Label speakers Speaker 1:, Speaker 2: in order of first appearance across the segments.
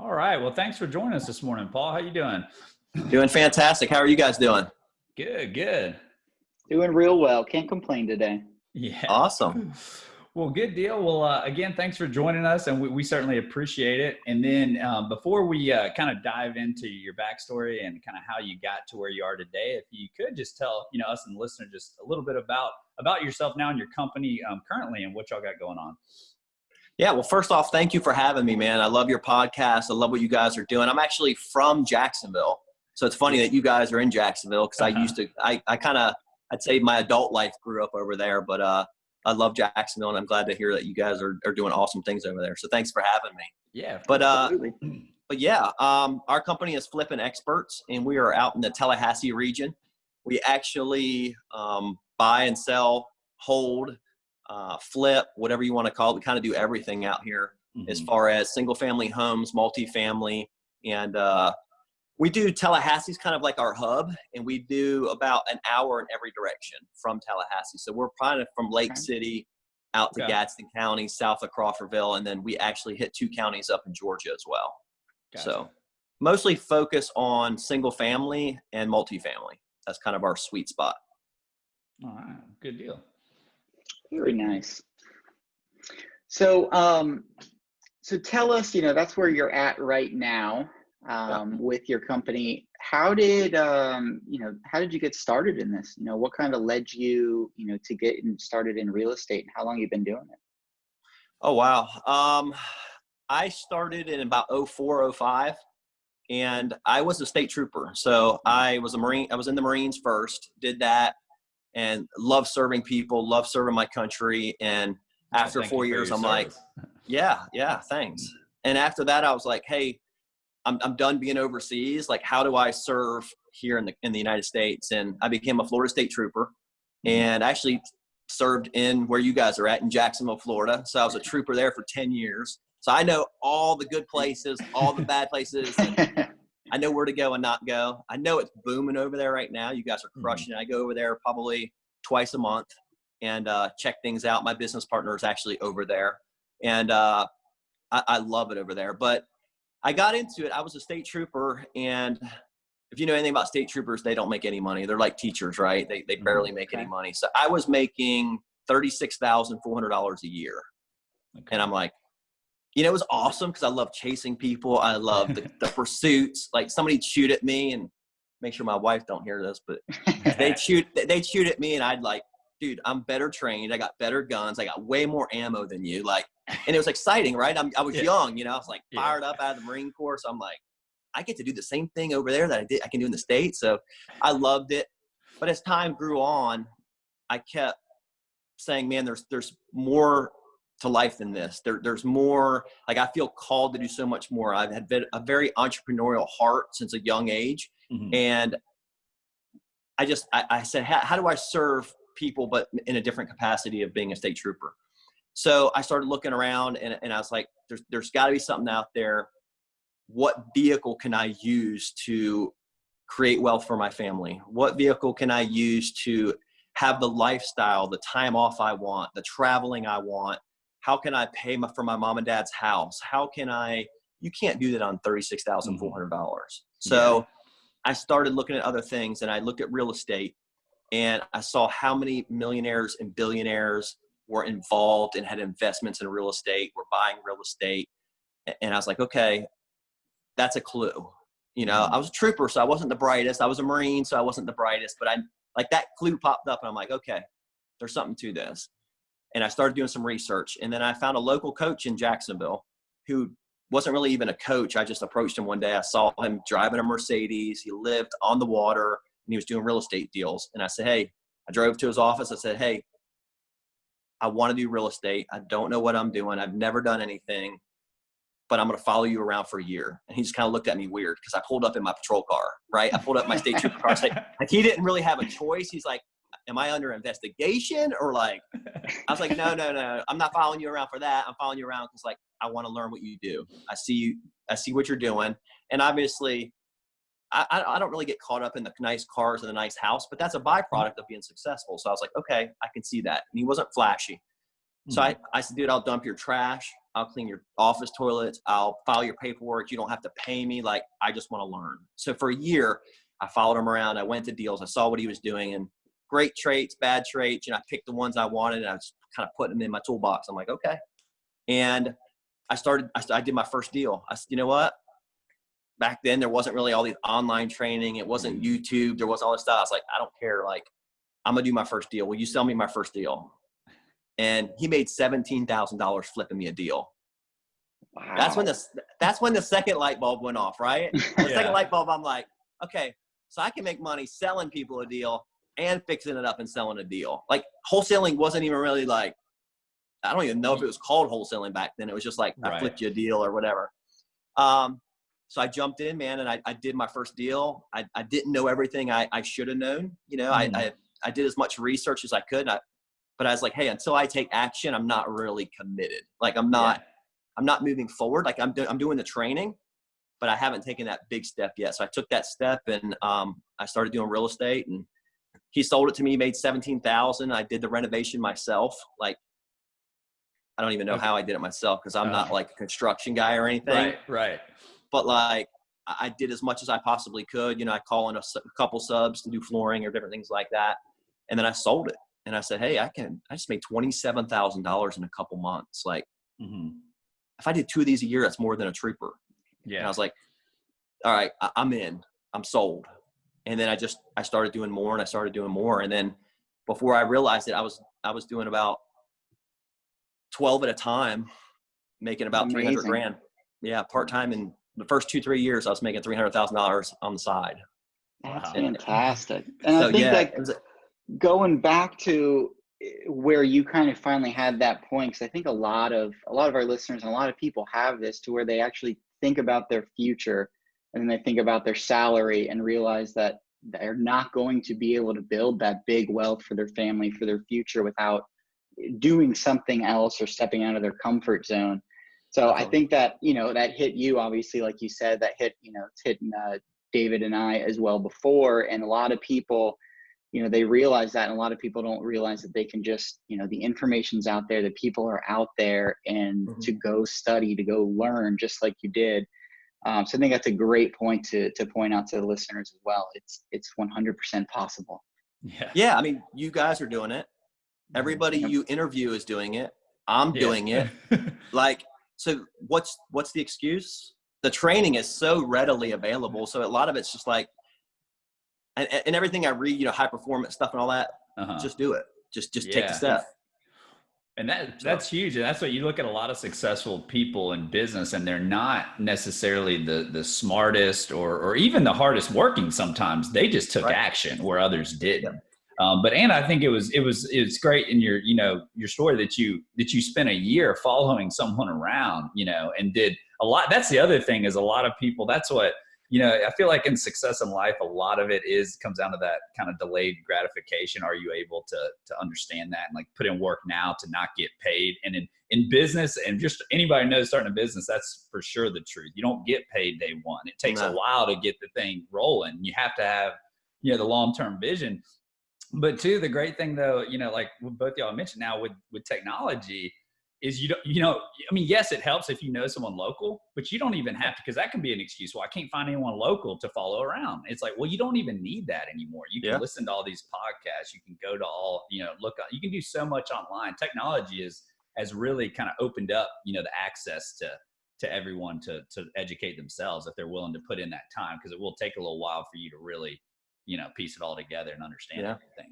Speaker 1: All right. Well, thanks for joining us this morning, Paul. How you doing?
Speaker 2: Doing fantastic. How are you guys doing?
Speaker 1: Good, good.
Speaker 3: Doing real well. Can't complain today.
Speaker 1: Yeah.
Speaker 2: Awesome.
Speaker 1: Well, good deal. Well, again, thanks for joining us, and we certainly appreciate it. And then before we kind of dive into your backstory and kind of how you got to where you are today, if you could just tell us and the listener just a little bit about yourself now and your company currently and what y'all got going on.
Speaker 2: Yeah. Well, first off, thank you for having me, man. I love your podcast. I love what you guys are doing. I'm actually from Jacksonville. So it's funny that you guys are in Jacksonville because I'd say my adult life grew up over there, but I love Jacksonville and I'm glad to hear that you guys are doing awesome things over there. So thanks for having me.
Speaker 1: Yeah.
Speaker 2: But yeah, our company is Flippin Experts and we are out in the Tallahassee region. We actually buy and sell, hold, flip, whatever you want to call it. We kind of do everything out here as far as single family homes, multifamily, and we do Tallahassee's kind of like our hub, and we do about an hour in every direction from Tallahassee. So we're kind of from Lake City out to Gadsden County, south of Crawfordville, and then we actually hit 2 counties up in Georgia as well. Gotcha. So mostly focus on single family and multifamily. That's kind of our sweet spot.
Speaker 1: All right, good deal.
Speaker 3: Very nice. So, so tell us, that's where you're at right now with your company. How did you get started in this? What kind of led you, to get started in real estate, and how long you've been doing it?
Speaker 2: Oh, wow. I started in about 04, 05, and I was a state trooper. So I was a Marine. I was in the Marines first, did that, and love serving people, love serving my country. And after 4 years, I'm like, yeah, thanks. And after that, I was like, hey, I'm done being overseas. Like, how do I serve here in the United States? And I became a Florida state trooper and actually served in where you guys are at in Jacksonville, Florida. So I was a trooper there for 10 years. So I know all the good places, all the bad places. And I know where to go and not go. I know it's booming over there right now. You guys are crushing it. I go over there probably twice a month and check things out. My business partner is actually over there. And I love it over there. But I got into it. I was a state trooper. And if you know anything about state troopers, they don't make any money. They're like teachers, right? They barely make any money. So I was making $36,400 a year. And I'm like, it was awesome because I love chasing people. I love the pursuits. Like, somebody shoot at me, and make sure my wife don't hear this, but they'd shoot at me, and I'd like, dude, I'm better trained. I got better guns. I got way more ammo than you. Like, and it was exciting, right? I was young, I was like fired up out of the Marine Corps. So I'm like, I get to do the same thing over there that I can do in the States. So I loved it. But as time grew on, I kept saying, man, there's more to life than this. There's more. Like, I feel called to do so much more. I've had a very entrepreneurial heart since a young age. And I said, how do I serve people, but in a different capacity of being a state trooper? So I started looking around and I was like, there's gotta be something out there. What vehicle can I use to create wealth for my family? What vehicle can I use to have the lifestyle, the time off I want, the traveling I want? How can I pay for my mom and dad's house? You can't do that on $36,400. So I started looking at other things, and I looked at real estate, and I saw how many millionaires and billionaires were involved and had investments in real estate, were buying real estate. And I was like, okay, that's a clue. I was a trooper, so I wasn't the brightest. I was a Marine, so I wasn't the brightest, but that clue popped up, and I'm like, okay, there's something to this. And I started doing some research, and then I found a local coach in Jacksonville who wasn't really even a coach. I just approached him one day. I saw him driving a Mercedes. He lived on the water, and he was doing real estate deals. And I said, hey, I drove to his office. I said, hey, I want to do real estate. I don't know what I'm doing. I've never done anything, but I'm going to follow you around for a year. And he just kind of looked at me weird because I pulled up in my patrol car, right? I pulled up my state trooper car. Like, he didn't really have a choice. He's like, am I under investigation? Or like, I was like, no. I'm not following you around for that. I'm following you around because, like, I want to learn what you do. I see what you're doing. And obviously I don't really get caught up in the nice cars and the nice house, but that's a byproduct of being successful. So I was like, okay, I can see that. And he wasn't flashy. So I said, dude, I'll dump your trash. I'll clean your office toilets. I'll file your paperwork. You don't have to pay me. Like, I just want to learn. So for a year, I followed him around. I went to deals. I saw what he was doing, and great traits, bad traits. I picked the ones I wanted, and I was kind of putting them in my toolbox. I'm like, okay. And I did my first deal. I said, you know what? Back then, there wasn't really all these online training. It wasn't YouTube. There wasn't all this stuff. I was like, I don't care. Like, I'm going to do my first deal. Will you sell me my first deal? And he made $17,000 flipping me a deal.
Speaker 3: Wow.
Speaker 2: That's when the second light bulb went off, right? The second light bulb, I'm like, okay, so I can make money selling people a deal and fixing it up and selling a deal. Like, wholesaling wasn't even really like, I don't even know if it was called wholesaling back then. It was just like, I flipped you a deal or whatever. So I jumped in, man, and I did my first deal. I didn't know everything I should have known. I did as much research as I could. But I was like, hey, until I take action, I'm not really committed. Like, I'm not moving forward. Like, I'm doing the training, but I haven't taken that big step yet. So I took that step, and I started doing real estate, and he sold it to me, made $17,000. I did the renovation myself. Like, I don't even know how I did it myself, because I'm not like a construction guy or anything.
Speaker 1: Right.
Speaker 2: But like, I did as much as I possibly could. I call in a couple subs to do flooring or different things like that. And then I sold it. And I said, hey, I just made $27,000 in a couple months. Like, if I did 2 of these a year, that's more than a trooper. Yeah. And I was like, all right, I'm in. I'm sold. And then I started doing more, and I started doing more. And then before I realized it, I was doing about 12 at a time, making about 300 grand. Yeah, part-time. And the first 2-3 years, I was making $300,000 on the side.
Speaker 3: That's fantastic. And so, I think going back to where you kind of finally had that point, because I think a lot of our listeners and a lot of people have this, to where they actually think about their future, and then they think about their salary and realize that they're not going to be able to build that big wealth for their family, for their future, without doing something else or stepping out of their comfort zone. So I think that, that hit you, obviously, like you said, that hit, it's hitting David and I as well before. And a lot of people, they realize that, and a lot of people don't realize that they can just, the information's out there, that people are out there, and to go study, to go learn, just like you did. So I think that's a great point to point out to the listeners as well. It's 100% possible.
Speaker 2: Yeah. I mean, you guys are doing it. Everybody you interview is doing it. I'm doing it. Like, so what's the excuse? The training is so readily available. So a lot of it's just like, and everything I read, high performance stuff and all that, just do it. Just take the step.
Speaker 1: And that's huge. And that's what you look at a lot of successful people in business, and they're not necessarily the smartest or even the hardest working. Sometimes they just took action where others didn't. But Anna, I think it was great in your story that you spent a year following someone around, and did a lot. That's the other thing, is a lot of people, that's what, I feel like in success in life, a lot of it comes down to that kind of delayed gratification. Are you able to understand that and like put in work now to not get paid? And in business, and just anybody knows starting a business, that's for sure the truth. You don't get paid day one. It takes a while to get the thing rolling. You have to have, the long-term vision. But too, the great thing though, like both y'all mentioned now with technology, is yes, it helps if you know someone local, but you don't even have to, because that can be an excuse. Well, I can't find anyone local to follow around. It's like, well, you don't even need that anymore. You can listen to all these podcasts. You can go to all, look, you can do so much online. Technology has really kind of opened up, the access to everyone to educate themselves if they're willing to put in that time, because it will take a little while for you to really, piece it all together and understand everything.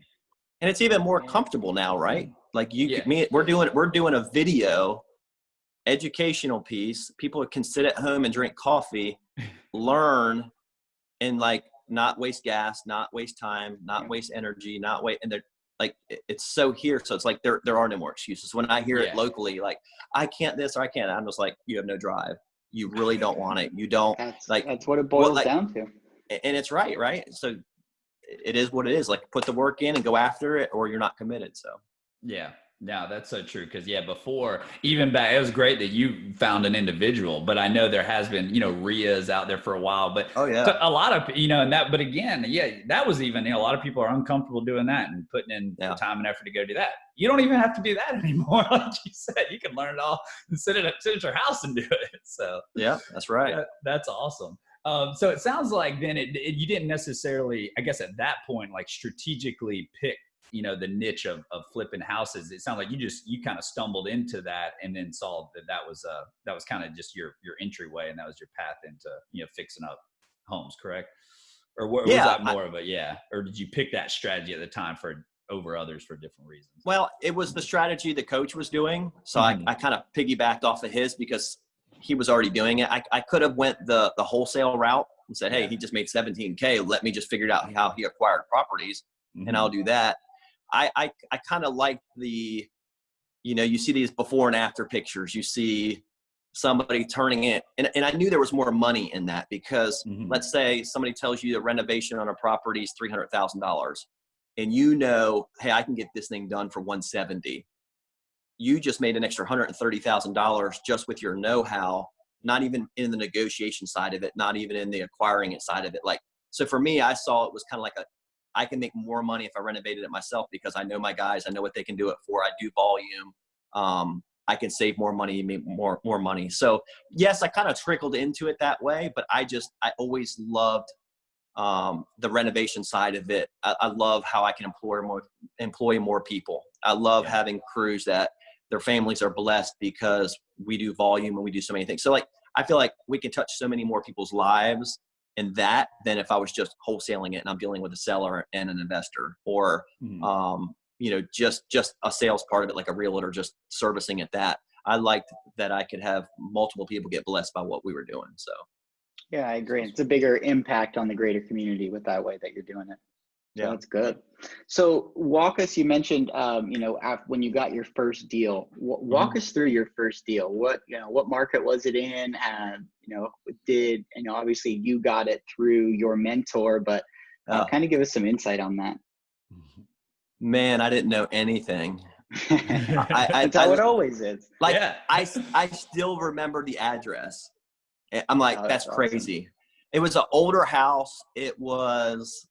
Speaker 2: And it's even more comfortable now, right? Like we're doing a video educational piece. People can sit at home and drink coffee, learn, and like not waste gas, not waste time, not waste energy, and they're like, it's so here. So it's like, there are no more excuses. When I hear it locally, like, I can't this or I can't, I'm just like, you have no drive. You really don't want it. You don't
Speaker 3: that's what it boils down to.
Speaker 2: And it's right. So it is what it is. Like, put the work in and go after it, or you're not committed. So
Speaker 1: yeah, No, that's so true. Cause yeah, before even back, it was great that you found an individual, but I know there has been, RIAs out there for a while, but
Speaker 2: Oh yeah.
Speaker 1: a lot of, and that, but again, yeah, that was even, a lot of people are uncomfortable doing that and putting in the
Speaker 2: Yeah.
Speaker 1: time and effort to go do that. You don't even have to do that anymore. Like you said, you can learn it all and sit at your house and do it. So
Speaker 2: Yeah, that's right.
Speaker 1: that's awesome. So it sounds like then you didn't necessarily, I guess at that point, like strategically pick the niche of flipping houses. It sounds like you kind of stumbled into that and then saw that was kind of just your entryway, and that was your path into fixing up homes, correct? Or was that more of a or did you pick that strategy at the time for over others for different reasons?
Speaker 2: Well, it was the strategy the coach was doing, so I kind of piggybacked off of his because he was already doing it. I could have went the wholesale route and said, hey, he just made $17K, let me just figure out how he acquired properties, and I'll do that. I kind of like the, you see these before and after pictures. You see somebody turning it. And I knew there was more money in that because let's say somebody tells you the renovation on a property is $300,000 and hey, I can get this thing done for $170. You just made an extra $130,000 just with your know-how, not even in the negotiation side of it, not even in the acquiring it side of it. Like, so for me, I saw it was kind of like I can make more money if I renovated it myself because I know my guys, I know what they can do it for. I do volume. I can save more money, make more money. So yes, I kind of trickled into it that way, but I always loved the renovation side of it. I love how I can employ more people. I love having crews that their families are blessed because we do volume and we do so many things. So like, I feel like we can touch so many more people's lives in that than if I was just wholesaling it and I'm dealing with a seller and an investor, or just a sales part of it, like a realtor just servicing it. That I liked that I could have multiple people get blessed by what we were doing. So
Speaker 3: yeah, I agree. It's a bigger impact on the greater community with that way that you're doing it. So
Speaker 2: yeah,
Speaker 3: that's good. So walk us, you mentioned, when you got your first deal, walk us through your first deal. What market was it in? Obviously you got it through your mentor, but kind of give us some insight on that.
Speaker 2: Man, I didn't know anything.
Speaker 3: That's how it always is.
Speaker 2: Like, I still remember the address. I'm like, that's crazy. Awesome. It was an older house. It was,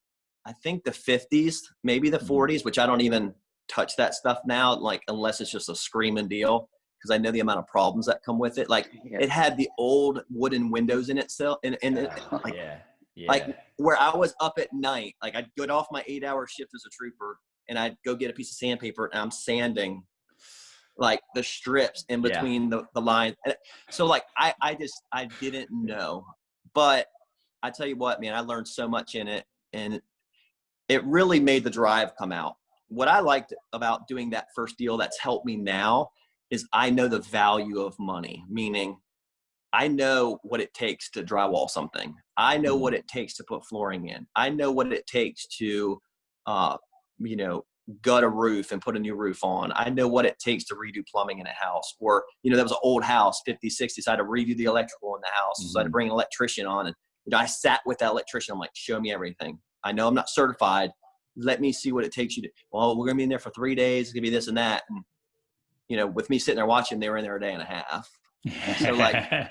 Speaker 2: I think, the 50s, maybe the 40s, which I don't even touch that stuff now, like, unless it's just a screaming deal, because I know the amount of problems that come with it. Like, it had the old wooden windows in itself, like where I was up at night, like I'd get off my 8-hour shift as a trooper and I'd go get a piece of sandpaper and I'm sanding like the strips in between the lines. So like, I didn't know, but I tell you what, man, I learned so much in it, and it really made the drive come out. What I liked about doing that first deal that's helped me now is I know the value of money, meaning I know what it takes to drywall something. I know what it takes to put flooring in. I know what it takes to, gut a roof and put a new roof on. I know what it takes to redo plumbing in a house, or, that was an old house, 50s, 60s. I had to redo the electrical in the house. So I had to bring an electrician on, and I sat with that electrician. I'm like, show me everything. I know I'm not certified. Let me see what it takes you to, well, we're going to be in there for 3 days. It's going to be this and that. And, with me sitting there watching, they were in there a day and a half.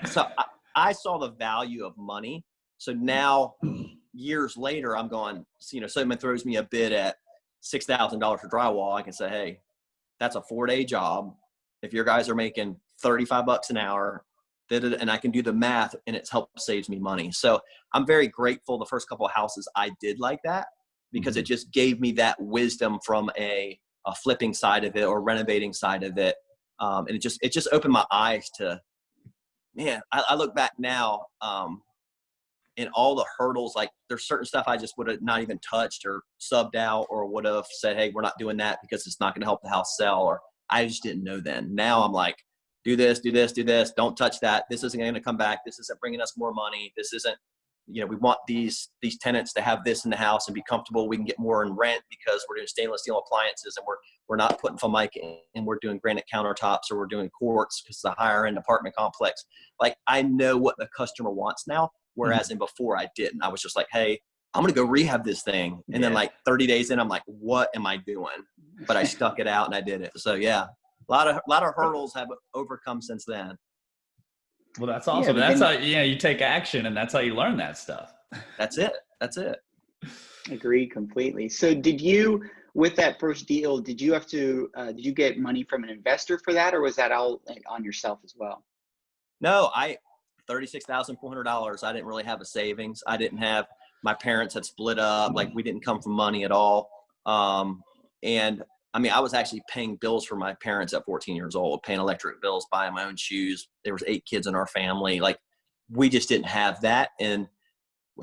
Speaker 2: So I saw the value of money. So now years later, I'm going, someone throws me a bid at $6,000 for drywall. I can say, hey, that's a 4-day job. If your guys are making $35 an hour, and I can do the math, and it's helped saves me money. So I'm very grateful the first couple of houses I did like that, because it just gave me that wisdom from a flipping side of it or renovating side of it. And it just opened my eyes to, man, I look back now, and all the hurdles, like there's certain stuff I just would have not even touched or subbed out, or would have said, hey, we're not doing that because it's not going to help the house sell, or I just didn't know then. Now I'm like, do this, do this, do this. Don't touch that. This isn't going to come back. This isn't bringing us more money. This isn't, we want these tenants to have this in the house and be comfortable. We can get more in rent because we're doing stainless steel appliances, and we're not putting formica in, and we're doing granite countertops, or we're doing quartz because it's a higher end apartment complex. Like, I know what the customer wants now. Whereas in before I didn't. I was just like, hey, I'm going to go rehab this thing. And then like 30 days in, I'm like, what am I doing? But I stuck it out and I did it. So yeah, a lot of hurdles have overcome since then.
Speaker 1: Well, that's awesome. That's how, you take action, and that's how you learn that stuff.
Speaker 2: That's it.
Speaker 3: Agree completely. So with that first deal, did you have to, did you get money from an investor for that, or was that all on yourself as well?
Speaker 2: No, $36,400. I didn't really have a savings. I didn't have, my parents had split up. Like, we didn't come from money at all. And I mean, I was actually paying bills for my parents at 14 years old, paying electric bills, buying my own shoes. There was 8 kids in our family. Like, we just didn't have that and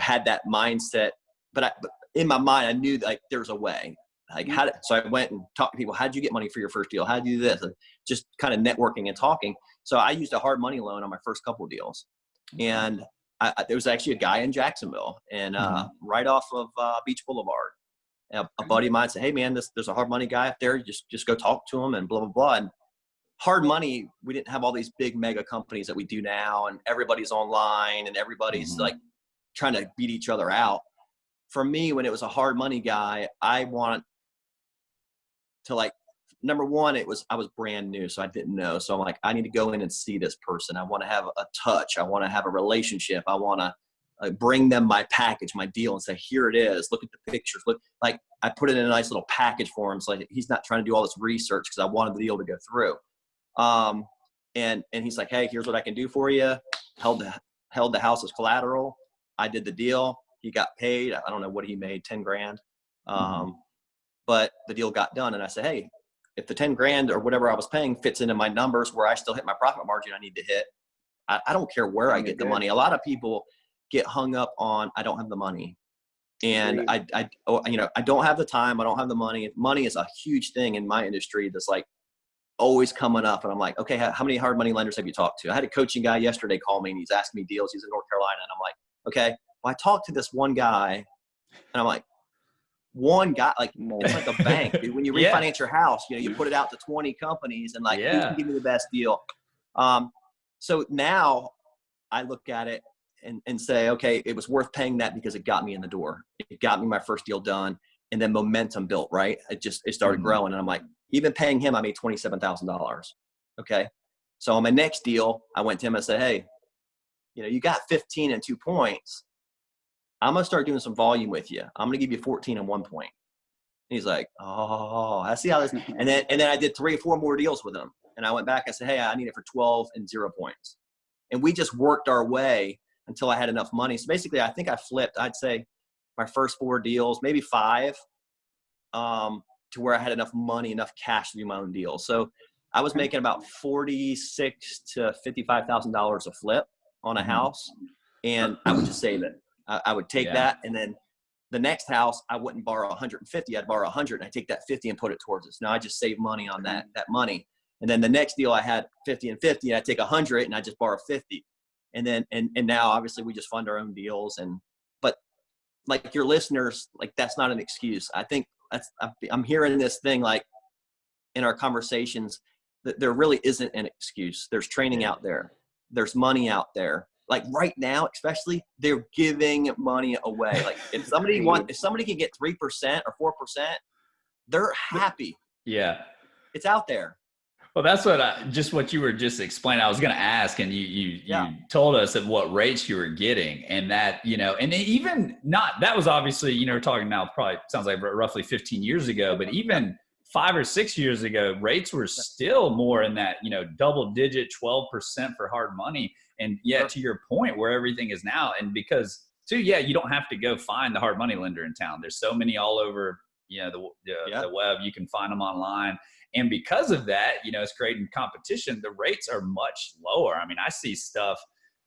Speaker 2: had that mindset. But in my mind, I knew like there's a way. Like, so I went and talked to people. How did you get money for your first deal? How did you do this? And just kind of networking and talking. So I used a hard money loan on my first couple of deals. And there was actually a guy in Jacksonville, and right off of Beach Boulevard. A buddy of mine said, hey man, there's a hard money guy up there. Just go talk to him and blah, blah, blah. And hard money, we didn't have all these big mega companies that we do now, and everybody's online and everybody's like trying to beat each other out. For me, when it was a hard money guy, I want to, like, number one, I was brand new, so I didn't know. So I'm like, I need to go in and see this person. I want to have a touch. I want to have a relationship. I want to bring them my package, my deal, and say, here it is. Look at the pictures. Look, like, I put it in a nice little package for him. So like, he's not trying to do all this research, because I wanted the deal to go through. And he's like, hey, here's what I can do for you. Held the house as collateral. I did the deal. He got paid. I don't know what he made, 10 grand. But the deal got done. And I said, hey, if the 10 grand or whatever I was paying fits into my numbers where I still hit my profit margin I need to hit, I don't care where I get the money. A lot of people get hung up on, I don't have the money. And I don't have the time. I don't have the money. Money is a huge thing in my industry that's like always coming up. And I'm like, okay, how many hard money lenders have you talked to? I had a coaching guy yesterday call me, and he's asking me deals. He's in North Carolina. And I'm like, okay, well, I talked to this one guy, and I'm like, one guy, like, it's like a bank. Dude. When you refinance your house, you put it out to 20 companies, and like, who can give me the best deal? So now I look at it and say, okay, it was worth paying that because it got me in the door. It got me my first deal done, and then momentum built, right? It started growing, and I'm like, even paying him, I made $27,000. Okay. So on my next deal, I went to him and said, hey, you got 15 and 2 points. I'm going to start doing some volume with you. I'm going to give you 14 and 1 point. And he's like, oh, I see how this, and then I did 3 or 4 more deals with him. And I went back, I said, hey, I need it for 12 and 0 points. And we just worked our way until I had enough money. So basically, I think I flipped, I'd say my first 4 deals, maybe 5, to where I had enough money, enough cash to do my own deals. So I was making about $46,000 to $55,000 a flip on a house, and I would just save it. I would take that, and then the next house, I wouldn't borrow 150. I'd borrow 100, and I take that 50 and put it towards it. So now I just save money on that money. And then the next deal, I had 50 and 50, and I take 100, and I just borrow 50. And then, and now obviously we just fund our own deals. But like your listeners, like, that's not an excuse. I think I'm hearing this thing, like, in our conversations, that there really isn't an excuse. There's training out there. There's money out there. Like right now, especially, they're giving money away. Like, if somebody can get 3% or 4%, they're happy.
Speaker 1: Yeah.
Speaker 2: It's out there.
Speaker 1: Well, that's what you were just explaining. I was going to ask, and you told us at what rates you were getting, and that, and even not, that was obviously, we're talking now, probably sounds like roughly 15 years ago, but even 5 or 6 years ago, rates were still more in that, double digit, 12% for hard money. And yet, to your point, where everything is now, and because too, you don't have to go find the hard money lender in town. There's so many all over, the web. You can find them online. And because of that, it's creating competition. The rates are much lower. I mean, I see stuff,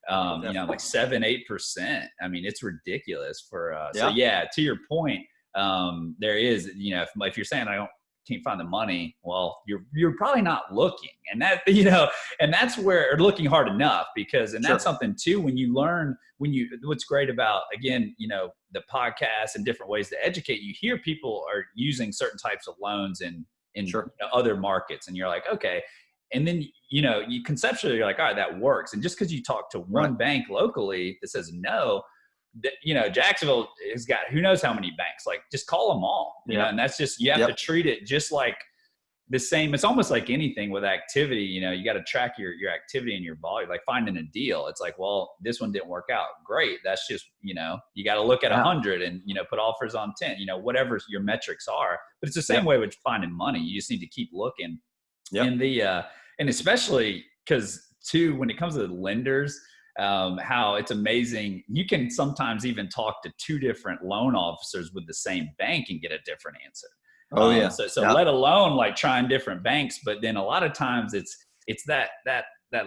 Speaker 1: like 7-8%. I mean, it's ridiculous for, so to your point, there is, if you're saying can't find the money, well, you're probably not looking, and that, and that's where, or looking hard enough, because, and that's something too, when you learn, what's great about, again, the podcast and different ways to educate, you hear people are using certain types of loans in other markets, and you're like, okay. And then, you conceptually, you're like, all right, that works. And just because you talk to one bank locally that says no, Jacksonville has got who knows how many banks. Like, just call them all, you know, and that's just, you have to treat it just like the same. It's almost like anything with activity, you know, you got to track your activity and your volume, like finding a deal. It's like, well, this one didn't work out. Great. That's just, you know, you got to look at 100 and, you know, put offers on 10, you know, whatever your metrics are. But it's the same way with finding money. You just need to keep looking. And and especially because too, when it comes to the lenders, how it's amazing. You can sometimes even talk to 2 different loan officers with the same bank and get a different answer. So let alone like trying different banks, but then a lot of times it's that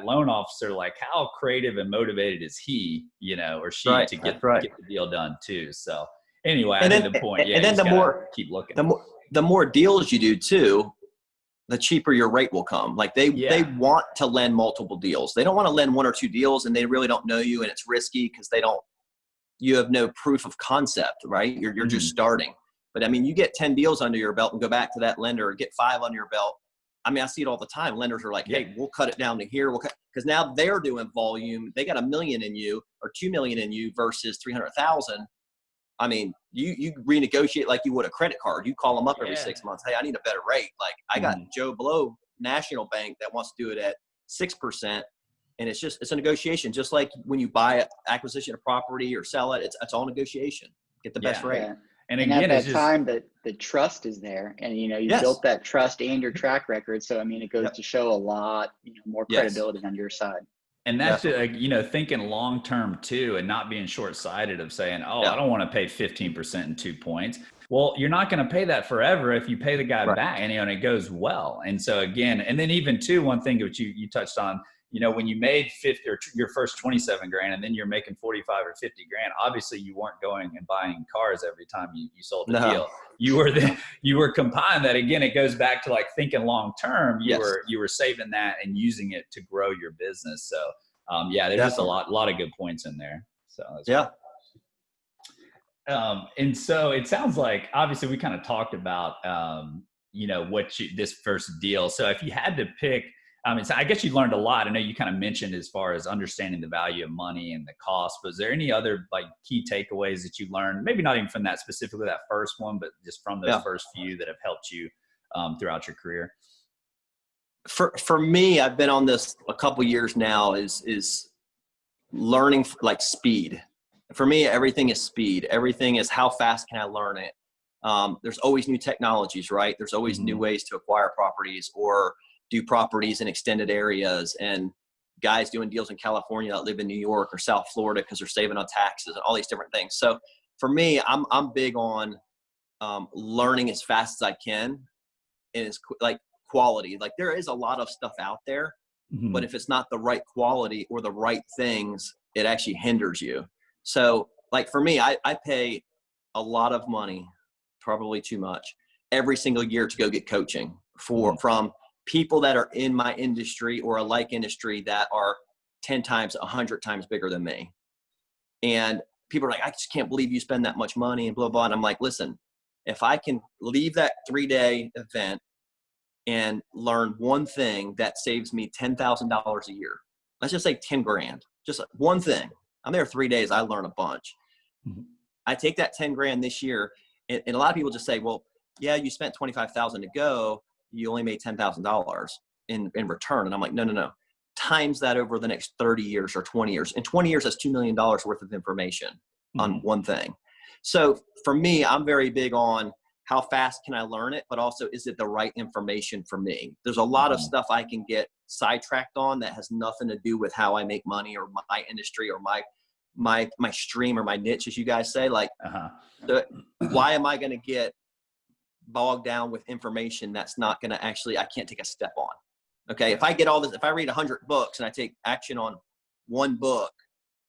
Speaker 1: loan officer, like how creative and motivated is he, you know, or she to get the deal done too. So anyway, I think the point, and then the more keep looking,
Speaker 2: the more deals you do too, the cheaper your rate will come. Like they want to lend multiple deals. They don't want to lend 1 or 2 deals and they really don't know you and it's risky because you have no proof of concept, right? You're just starting. But I mean, you get 10 deals under your belt and go back to that lender or get 5 under your belt. I mean, I see it all the time. Lenders are like, hey, we'll cut it down to here. Because now they're doing volume. They got $1 million in you or $2 million in you versus 300,000. I mean, you renegotiate like you would a credit card. You call them up every 6 months. Hey, I need a better rate. Like I got Joe Blow National Bank that wants to do it at 6%. And it's a negotiation. Just like when you buy an acquisition of property or sell it, it's all negotiation. Get the best rate.
Speaker 3: Yeah. And again, at that time that the trust is there and, you know, you built that trust and your track record. So, I mean, it goes to show a lot, you know, more credibility on your side.
Speaker 1: And that's, you know, thinking long-term too, and not being short-sighted of saying, I don't want to pay 15% in 2 points. Well, you're not going to pay that forever if you pay the guy back and, you know, and it goes well. And so again, and then even too, one thing that you touched on, you know, when you made 50 or your first 27 grand and then you're making 45 or 50 grand, obviously you weren't going and buying cars every time you sold a deal. You were compiling that. Again, it goes back to like thinking long-term. You were saving that and using it to grow your business. So there's just a lot of good points in there. So that's and so it sounds like, obviously we kind of talked about, you know, this first deal. So if you had to pick, so I guess you learned a lot. I know you kind of mentioned as far as understanding the value of money and the cost. Was there any other like key takeaways that you learned? Maybe not even from that specifically, that first one, but just from those first few that have helped you throughout your career?
Speaker 2: For me, I've been on this a couple years now. Is learning like speed. For me, everything is speed. Everything is how fast can I learn it. There's always new technologies, right? There's always new ways to acquire properties or do properties in extended areas, and guys doing deals in California that live in New York or South Florida because they're saving on taxes and all these different things. So for me, I'm big on learning as fast as I can, and it's like quality. Like there is a lot of stuff out there, but if it's not the right quality or the right things, it actually hinders you. So like for me, I pay a lot of money, probably too much, every single year to go get coaching from people that are in my industry or a like industry that are 10 times, 100 times bigger than me. And people are like, I just can't believe you spend that much money and blah, blah. And I'm like, listen, if I can leave that 3-day event and learn one thing that saves me $10,000 a year, let's just say 10 grand, just one thing. I'm there 3 days. I learn a bunch. I take that 10 grand this year. And a lot of people just say, well, yeah, you spent 25,000 to go. You only made $10,000 in return. And I'm like, no. Times that over the next 30 years or 20 years. In 20 years, that's $2 million worth of information on one thing. So for me, I'm very big on how fast can I learn it, but also is it the right information for me? There's a lot of stuff I can get sidetracked on that has nothing to do with how I make money or my industry or my stream or my niche, as you guys say. Like, why am I going to get bogged down with information that's not going to actually, I can't take a step on. Okay. If I get all this, if I read 100 books and I take action on one book,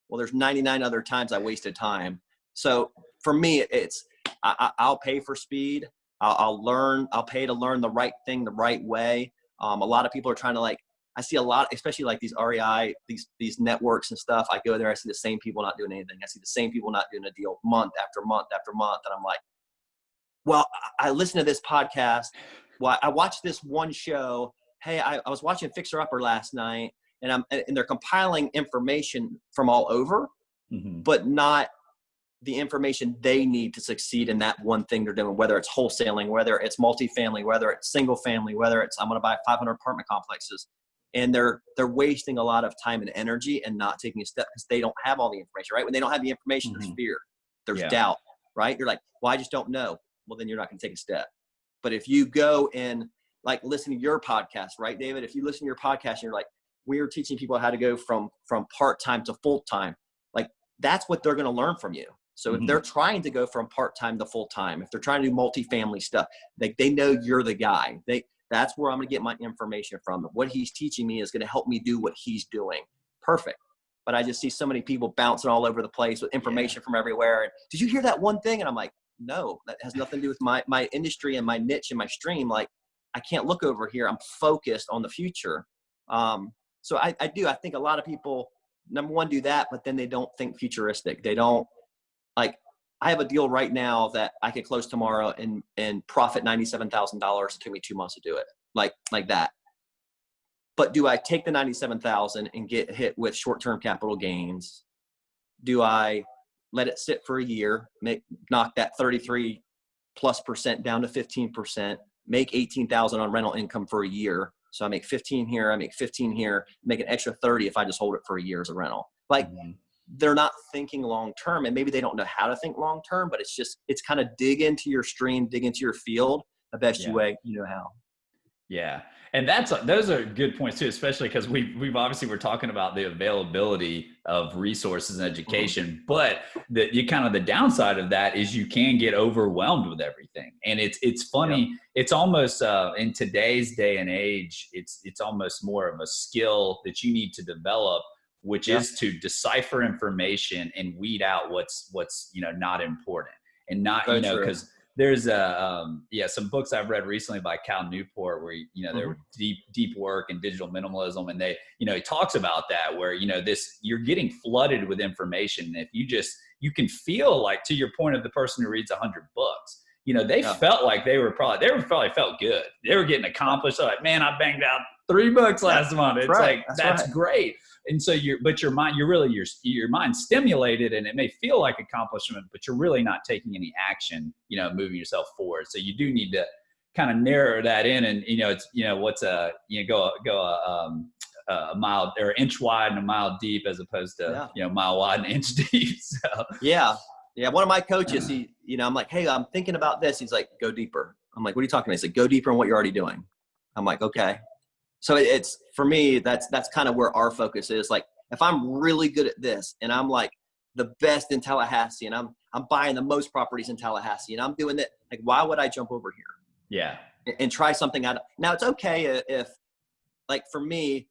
Speaker 2: well, there's 99 other times I wasted time. So for me, it's, I'll pay for speed. I'll pay to learn the right thing the right way. A lot of people are trying to like, I see a lot, especially like these REI, these networks and stuff. I go there, I see the same people not doing anything. I see the same people not doing a deal month after month after month. And I'm like, well, I listened to this podcast. Well, I watched this one show. Hey, I was watching Fixer Upper last night, and they're compiling information from all over, but not the information they need to succeed in that one thing they're doing, whether it's wholesaling, whether it's multifamily, whether it's single family, whether it's I'm going to buy 500 apartment complexes. And they're wasting a lot of time and energy and not taking a step because they don't have all the information, right? When they don't have the information, there's fear, there's doubt, right? You're like, well, I just don't know. Well, then you're not going to take a step. But if you go and like listen to your podcast, right, David? If you listen to your podcast and you're like, we're teaching people how to go from part-time to full-time, like that's what they're going to learn from you. So if they're trying to go from part-time to full-time, if they're trying to do multifamily stuff, they know you're the guy. That's where I'm going to get my information from. What he's teaching me is going to help me do what he's doing. Perfect. But I just see so many people bouncing all over the place with information from everywhere. And did you hear that one thing? And I'm like, no, that has nothing to do with my industry and my niche and my stream. Like, I can't look over here. I'm focused on the future. So I think a lot of people, number one, do that, but then they don't think futuristic. They don't, like, I have a deal right now that I could close tomorrow and profit $97,000. It took me 2 months to do it, like that. But do I take the $97,000 and get hit with short-term capital gains? Do I let it sit for a year, knock that 33+% down to 15%, make $18,000 on rental income for a year? So I make 15 here, I make 15 here, make an extra 30 if I just hold it for a year as a rental. Like, they're not thinking long-term, and maybe they don't know how to think long-term, but it's kind of dig into your stream, dig into your field the best way you know how. Yeah.
Speaker 1: And those are good points too, especially because we've obviously we're talking about the availability of resources and education, but the downside of that is you can get overwhelmed with everything. And it's funny. It's almost in today's day and age, it's almost more of a skill that you need to develop, which is to decipher information and weed out what's not important and not, because there's some books I've read recently by Cal Newport where, there were deep work and digital minimalism. And he talks about that where, you're getting flooded with information. And if you can feel like, to your point of the person who reads 100 books, they felt like they probably felt good. They were getting accomplished. They're like, man, I banged out 3 books last month. It's that's great. And so your mind's stimulated and it may feel like accomplishment, but you're really not taking any action, moving yourself forward. So you do need to kind of narrow that in and, a mile or inch wide and a mile deep as opposed to, mile wide and inch deep. So.
Speaker 2: Yeah. One of my coaches, I'm like, hey, I'm thinking about this. He's like, go deeper. I'm like, what are you talking about? He's like, go deeper on what you're already doing. I'm like, okay. So it's, for me, that's kind of where our focus is. Like, if I'm really good at this and I'm like the best in Tallahassee and I'm buying the most properties in Tallahassee and I'm doing that, like, why would I jump over here?
Speaker 1: Yeah.
Speaker 2: And try something out. Now it's okay if, like, for me,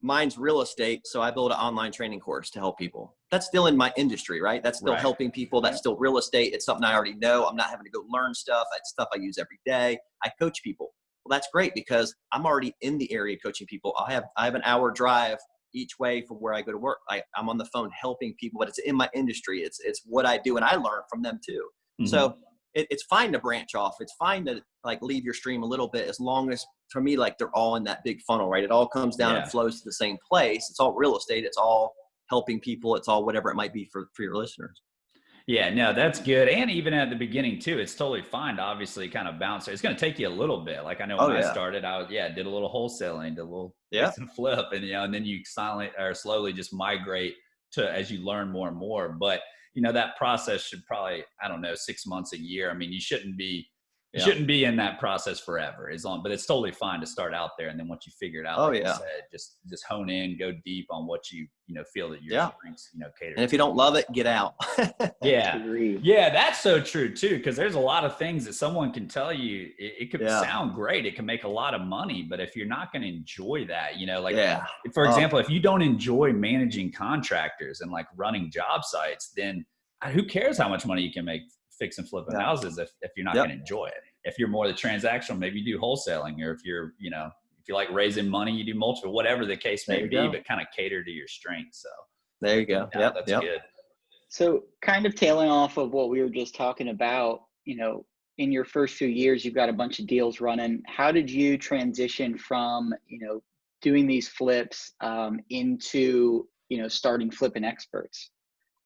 Speaker 2: mine's real estate. So I build an online training course to help people. That's still in my industry, right? That's still helping people. That's still real estate. It's something I already know. I'm not having to go learn stuff. It's stuff I use every day. I coach people. Well, that's great because I'm already in the area coaching people. I have an hour drive each way from where I go to work. I'm on the phone helping people, but it's in my industry. It's what I do, and I learn from them too. So it's fine to branch off. It's fine to like leave your stream a little bit, as long as, for me, like, they're all in that big funnel, right? It all comes down and flows to the same place. It's all real estate. It's all helping people. It's all whatever it might be for your listeners.
Speaker 1: Yeah, no, that's good. And even at the beginning too, it's totally fine to obviously kind of bounce. It's going to take you a little bit. Like, I know when I started, I did a little wholesaling, did a little fix and flip, and and then you slowly just migrate to as you learn more and more. But that process should probably, 6 months, a year. I mean, you shouldn't be in that process forever, but it's totally fine to start out there. And then once you figure it out, you said, just hone in, go deep on what you feel that your strengths, cater.
Speaker 2: And if you don't love it, get out.
Speaker 1: Yeah, that's so true too. Cause there's a lot of things that someone can tell you, it could sound great. It can make a lot of money, but if you're not going to enjoy that, for example, if you don't enjoy managing contractors and like running job sites, then who cares how much money you can make fix and flipping houses if you're not going to enjoy it. If you're more the transactional, maybe you do wholesaling, or if you're, if you like raising money, you do multiple, whatever the case may be, but kind of cater to your strengths. So
Speaker 2: there you go.
Speaker 1: That's good.
Speaker 3: So kind of tailing off of what we were just talking about, in your first few years, you've got a bunch of deals running. How did you transition from, doing these flips into, starting Flippin Experts?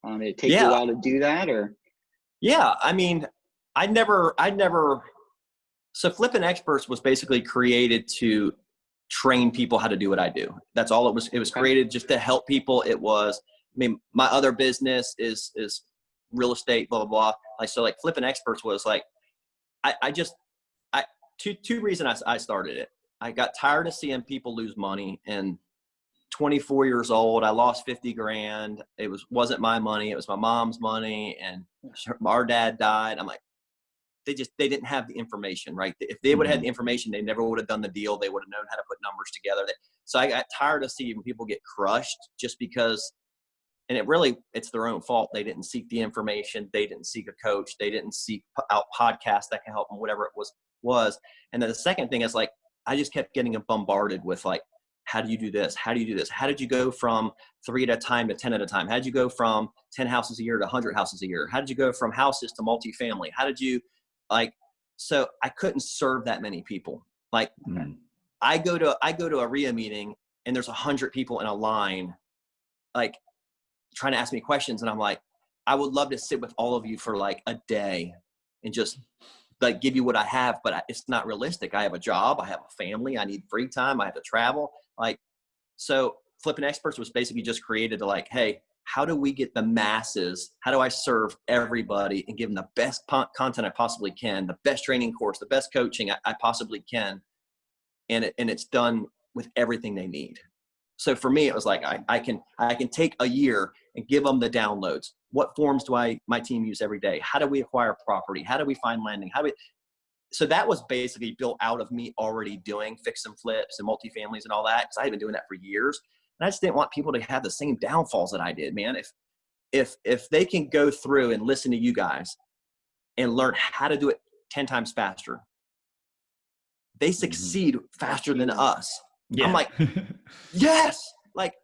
Speaker 3: Did it take you a while to do that, or?
Speaker 2: Yeah, I mean, so Flippin Experts was basically created to train people how to do what I do. That's all it was. It was created just to help people. It was, I mean, my other business is real estate, blah, blah, blah. Like, so like Flippin Experts was like, two reasons I started it. I got tired of seeing people lose money, and 24 years old, I lost 50 grand. It wasn't my money. It was my mom's money, and our dad died. I'm like, they didn't have the information, right? If they would have had the information, they never would have done the deal. They would have known how to put numbers together. So I got tired of seeing people get crushed just because, and it's their own fault. They didn't seek the information. They didn't seek a coach. They didn't seek out podcasts that can help them, whatever it was. And then the second thing is like, I just kept getting bombarded with like, how do you do this? How do you do this? How did you go from 3 at a time to 10 at a time? How did you go from 10 houses a year to 100 houses a year? How did you go from houses to multifamily? How did you so I couldn't serve that many people. Like I go to a REIA meeting and there's 100 people in a line, like trying to ask me questions. And I'm like, I would love to sit with all of you for like a day and just like give you what I have, but it's not realistic. I have a job, I have a family, I need free time, I have to travel. Like, so Flippin Experts was basically just created to like, hey, how do we get the masses? How do I serve everybody and give them the best content I possibly can, the best training course, the best coaching I possibly can. And it's done with everything they need. So for me, it was like, I can take a year and give them the downloads. What forms do my team use every day? How do we acquire property? How do we find landing? So that was basically built out of me already doing fix and flips and multifamilies and all that. Cause I had been doing that for years. And I just didn't want people to have the same downfalls that I did, man. If they can go through and listen to you guys and learn how to do it 10 times faster, they succeed faster than us. Yeah. I'm like, yes. Like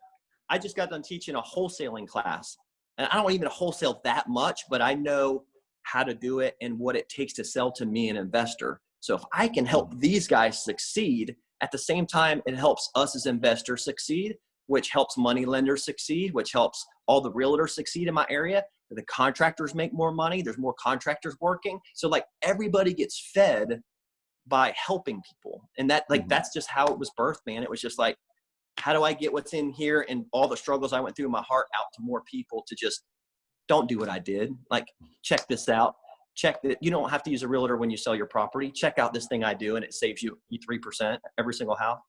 Speaker 2: I just got done teaching a wholesaling class, and I don't even wholesale that much, but I know how to do it and what it takes to sell to me, an investor. So if I can help these guys succeed, at the same time, it helps us as investors succeed, which helps money lenders succeed, which helps all the realtors succeed in my area. The contractors make more money. There's more contractors working. So like everybody gets fed by helping people. And that like, that's just how it was birthed, man. It was just like, how do I get what's in here and all the struggles I went through in my heart out to more people to just don't do what I did. Like, check this out. Check that. You don't have to use a realtor when you sell your property. Check out this thing I do, and it saves you 3% every single house.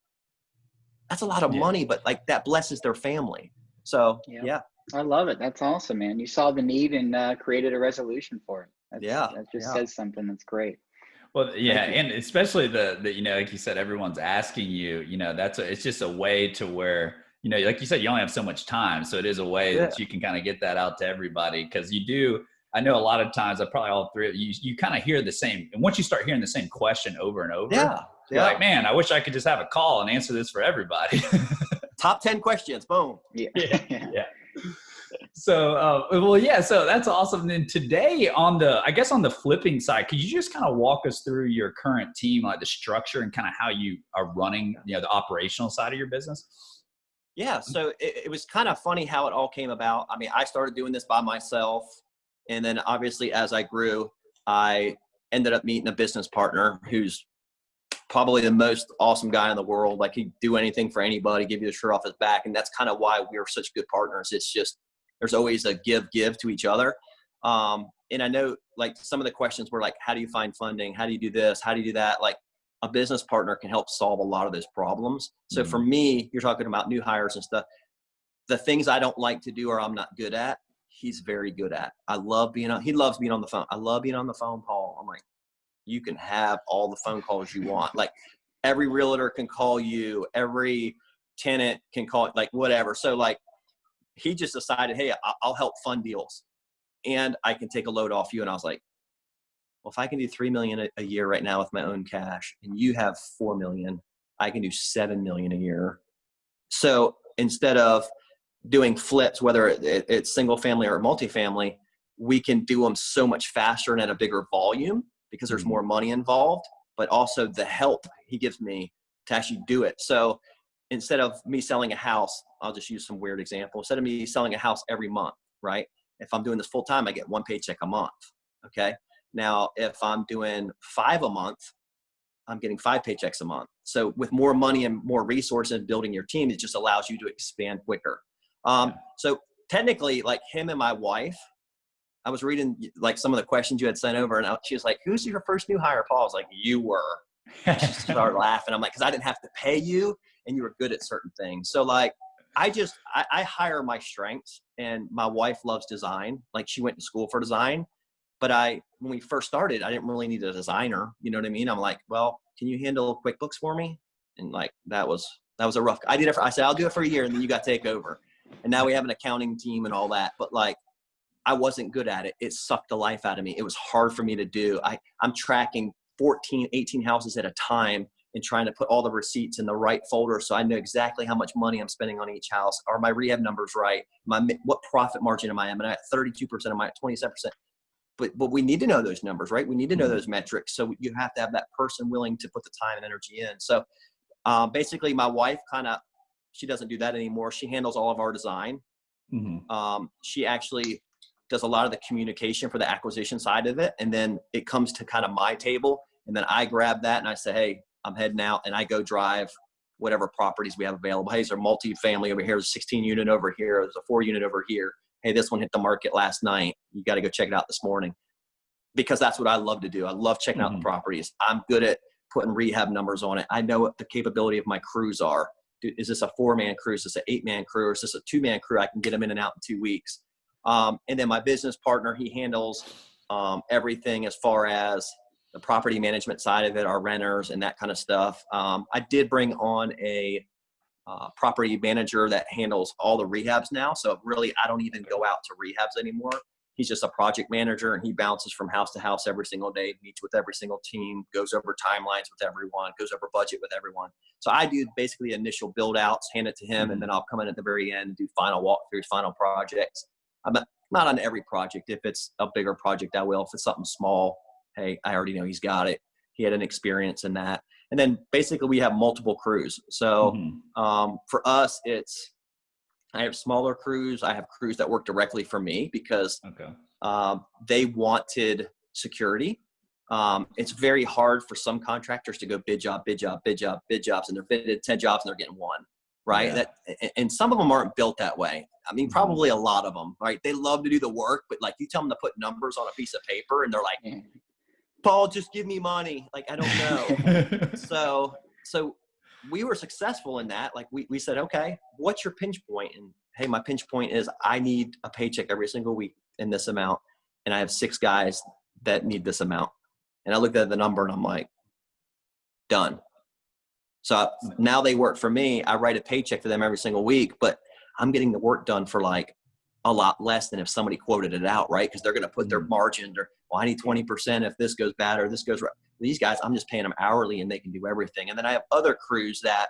Speaker 2: That's a lot of money, but like that blesses their family. So yeah.
Speaker 3: I love it. That's awesome, man. You saw the need and created a resolution for it. That just says something. That's great.
Speaker 1: Well, yeah. And especially the, like you said, everyone's asking you, it's just a way to where, like you said, you only have so much time. So it is a way that you can kind of get that out to everybody. Cause I know a lot of times, probably all three of you kind of hear the same. And once you start hearing the same question over and over, you're like, man, I wish I could just have a call and answer this for everybody.
Speaker 2: Top 10 questions. Boom.
Speaker 1: Yeah. So, so that's awesome. And then today on the flipping side, could you just kind of walk us through your current team, like the structure and kind of how you are running, the operational side of your business?
Speaker 2: Yeah. So it was kind of funny how it all came about. I mean, I started doing this by myself. And then obviously as I grew, I ended up meeting a business partner who's probably the most awesome guy in the world. Like he'd do anything for anybody, give you the shirt off his back. And that's kind of why we're such good partners. It's just, there's always a give to each other. And I know like some of the questions were like, how do you find funding? How do you do this? How do you do that? Like a business partner can help solve a lot of those problems. So for me, you're talking about new hires and stuff. The things I don't like to do or I'm not good at, he's very good at. He loves being on the phone. I love being on the phone, Paul. I'm like, you can have all the phone calls you want. Like every realtor can call you, every tenant can call, like whatever. So like he just decided, hey, I'll help fund deals and I can take a load off you. And I was like, well, if I can do 3 million a year right now with my own cash and you have 4 million, I can do 7 million a year. So instead of doing flips, whether it's single family or multifamily, we can do them so much faster and at a bigger volume because there's more money involved, but also the help he gives me to actually do it. So instead of me selling a house, I'll just use some weird example. Instead of me selling a house every month, right? If I'm doing this full time, I get 1 paycheck a month. Okay. Now, if I'm doing 5 a month, I'm getting 5 paychecks a month. So with more money and more resources building your team, it just allows you to expand quicker. So technically, like him and my wife, I was reading like some of the questions you had sent over, and she was like, "Who's your first new hire, Paul?" I was like, "You were." And she started laughing. I'm like, "Because I didn't have to pay you, and you were good at certain things." So like, I hire my strengths, and my wife loves design. Like she went to school for design, but when we first started, I didn't really need a designer. You know what I mean? I'm like, "Well, can you handle QuickBooks for me?" And like that was a rough. I said, "I'll do it for a year, and then you got to take over." And now we have an accounting team and all that. But like, I wasn't good at it. It sucked the life out of me. It was hard for me to do. I'm tracking 14, 18 houses at a time and trying to put all the receipts in the right folder so I know exactly how much money I'm spending on each house. Are my rehab numbers right? What profit margin am I at? Am I at 32%? Am I at 27%? But we need to know those numbers, right? We need to know those metrics. So you have to have that person willing to put the time and energy in. So basically my wife she doesn't do that anymore. She handles all of our design. She actually does a lot of the communication for the acquisition side of it. And then it comes to kind of my table. And then I grab that and I say, "Hey, I'm heading out," and I go drive whatever properties we have available. "Hey, there's a multi-family over here. There's a 16 unit over here. There's a 4 unit over here. Hey, this one hit the market last night. You got to go check it out this morning." Because that's what I love to do. I love checking out the properties. I'm good at putting rehab numbers on it. I know what the capability of my crews are. Is this a 4-man crew? Is this an 8-man crew? Or is this a 2-man crew? I can get them in and out in 2 weeks. And then my business partner, he handles everything as far as the property management side of it, our renters and that kind of stuff. I did bring on a property manager that handles all the rehabs now. So really, I don't even go out to rehabs anymore. He's just a project manager, and he bounces from house to house every single day, meets with every single team, goes over timelines with everyone, goes over budget with everyone. So I do basically initial build outs, hand it to him, and then I'll come in at the very end and do final walkthroughs, final projects. I'm not on every project. If it's a bigger project, I will. If it's something small, hey, I already know he's got it. He had an experience in that. And then basically we have multiple crews. So for us, I have smaller crews. I have crews that work directly for me because they wanted security. It's very hard for some contractors to go bid job, bid job, bid job, bid jobs, and they're bidded 10 jobs and they're getting 1. Right. And some of them aren't built that way. I mean, probably a lot of them, right? They love to do the work, but like you tell them to put numbers on a piece of paper and they're like, "Paul, just give me money." Like, I don't know. So we were successful in that. Like we said, "Okay, what's your pinch point?" And hey, my pinch point is I need a paycheck every single week in this amount. And I have 6 guys that need this amount. And I looked at the number and I'm like, done. So now they work for me. I write a paycheck for them every single week, but I'm getting the work done for like a lot less than if somebody quoted it out, right? Because they're going to put their margin, or, "Well, I need 20% if this goes bad or this goes right." These guys, I'm just paying them hourly and they can do everything. And then I have other crews that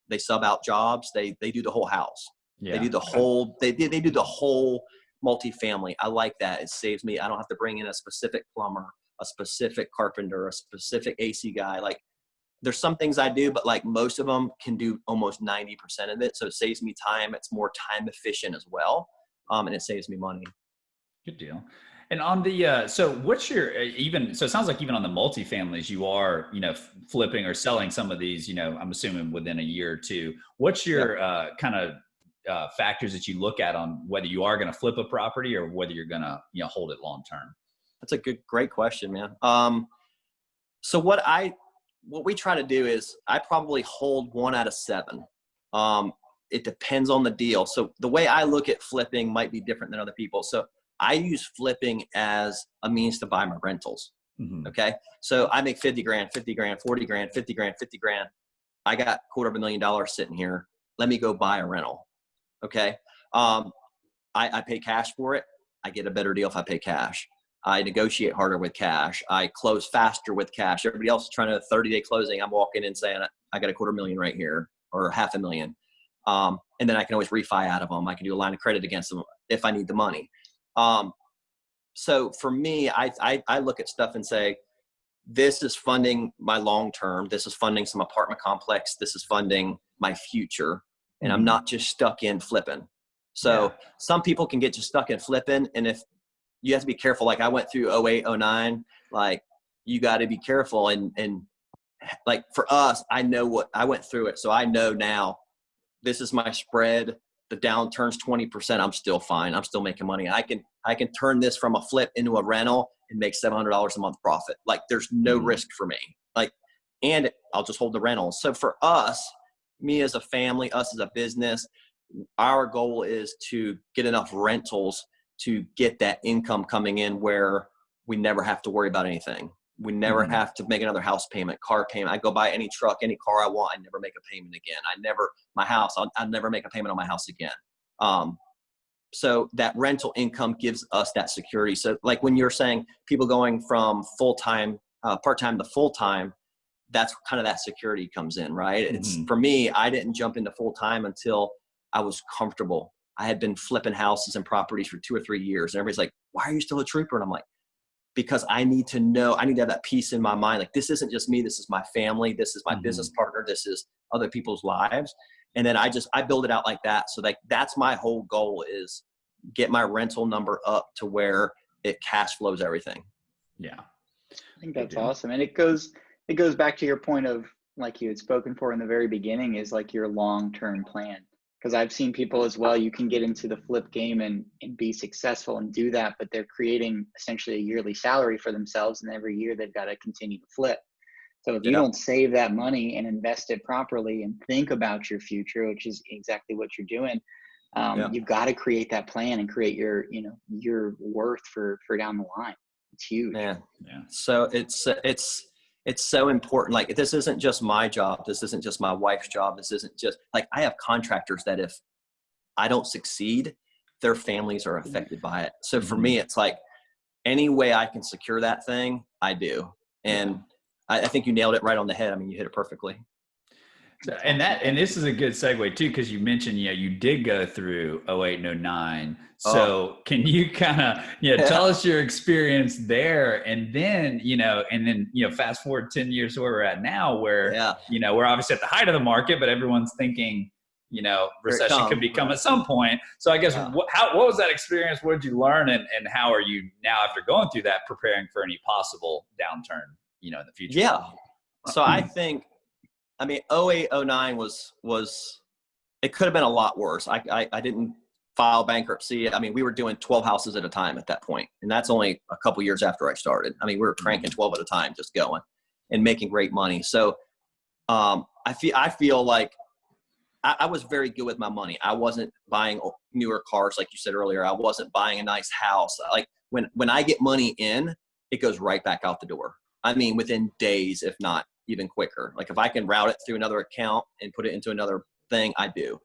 Speaker 2: they sub out jobs. They do the whole house. They do the whole, they do the whole multifamily. I like that. It saves me. I don't have to bring in a specific plumber, a specific carpenter, a specific AC guy. Like, there's some things I do, but like most of them can do almost 90% of it. So it saves me time. It's more time efficient as well. And it saves me money.
Speaker 1: Good deal. And on the, so what's your, so it sounds like even on the multifamilies, you are, flipping or selling some of these, I'm assuming within a year or two. What's your kind of factors that you look at on whether you are going to flip a property or whether you're going to, hold it long-term?
Speaker 2: That's a great question, man. So what we try to do is I probably hold 1 out of 7. It depends on the deal. So the way I look at flipping might be different than other people. So I use flipping as a means to buy my rentals. Okay. So I make 50 grand, 50 grand, 40 grand, 50 grand, 50 grand. I got $250,000 sitting here. Let me go buy a rental. Okay. I pay cash for it. I get a better deal if I pay cash. I negotiate harder with cash. I close faster with cash. Everybody else is trying to 30-day closing. I'm walking in saying, "I got $250,000 right here," or $500,000. And then I can always refi out of them. I can do a line of credit against them if I need the money. So for me, I look at stuff and say, this is funding my long-term. This is funding some apartment complex. This is funding my future. And I'm not just stuck in flipping. So some people can get just stuck in flipping. And if you have to be careful, like I went through 08, 09, like you got to be careful. And like for us, I know what I went through it. So I know now this is my spread. The downturn's 20%. I'm still fine. I'm still making money. I can turn this from a flip into a rental and make $700 a month profit. Like there's no risk for me. Like, and I'll just hold the rentals. So for us, me as a family, us as a business, our goal is to get enough rentals to get that income coming in where we never have to worry about anything. We never have to make another house payment, car payment. I go buy any truck, any car I want. I never make a payment again. I'll never make a payment on my house again. So that rental income gives us that security. So like when you're saying people going from full-time, part-time to full-time, that's kind of that security comes in, right? It's for me, I didn't jump into full-time until I was comfortable. I had been flipping houses and properties for 2 or 3 years. And everybody's like, why are you still a trooper? And I'm like, because I need to have that peace in my mind. Like, this isn't just me. This is my family. This is my business partner. This is other people's lives. And then I build it out like that. So like, that's my whole goal, is get my rental number up to where it cash flows everything.
Speaker 3: Yeah. I think that's awesome. And it goes back to your point of, like you had spoken for in the very beginning, is like your long-term plan. Because I've seen people as well, you can get into the flip game and be successful and do that, but they're creating essentially a yearly salary for themselves, and every year they've got to continue to flip. So if you don't save that money and invest it properly and think about your future, which is exactly what you're doing, you've got to create that plan and create your worth for down the line. It's huge.
Speaker 2: Yeah. So it's so important. Like, this isn't just my job. This isn't just my wife's job. This isn't just like, I have contractors that if I don't succeed, their families are affected by it. So for me, it's like, any way I can secure that thing, I do. And I think you nailed it right on the head. I mean, you hit it perfectly.
Speaker 1: And this is a good segue too, because you mentioned, you did go through 08 and 09. So can you kind of, tell us your experience there, and then, fast forward 10 years to where we're at now, where, we're obviously at the height of the market, but everyone's thinking, recession could become at some point. So I guess what was that experience? What did you learn? And how are you now, after going through that, preparing for any possible downturn, in the future?
Speaker 2: Yeah. So I think, 08, 09 was, it could have been a lot worse. I didn't file bankruptcy. We were doing 12 houses at a time at that point. And that's only a couple years after I started. We were cranking 12 at a time, just going and making great money. So I feel like I was very good with my money. I wasn't buying newer cars, like you said earlier. I wasn't buying a nice house. Like when I get money in, it goes right back out the door. Within days, if not even quicker. Like if I can route it through another account and put it into another thing, I do.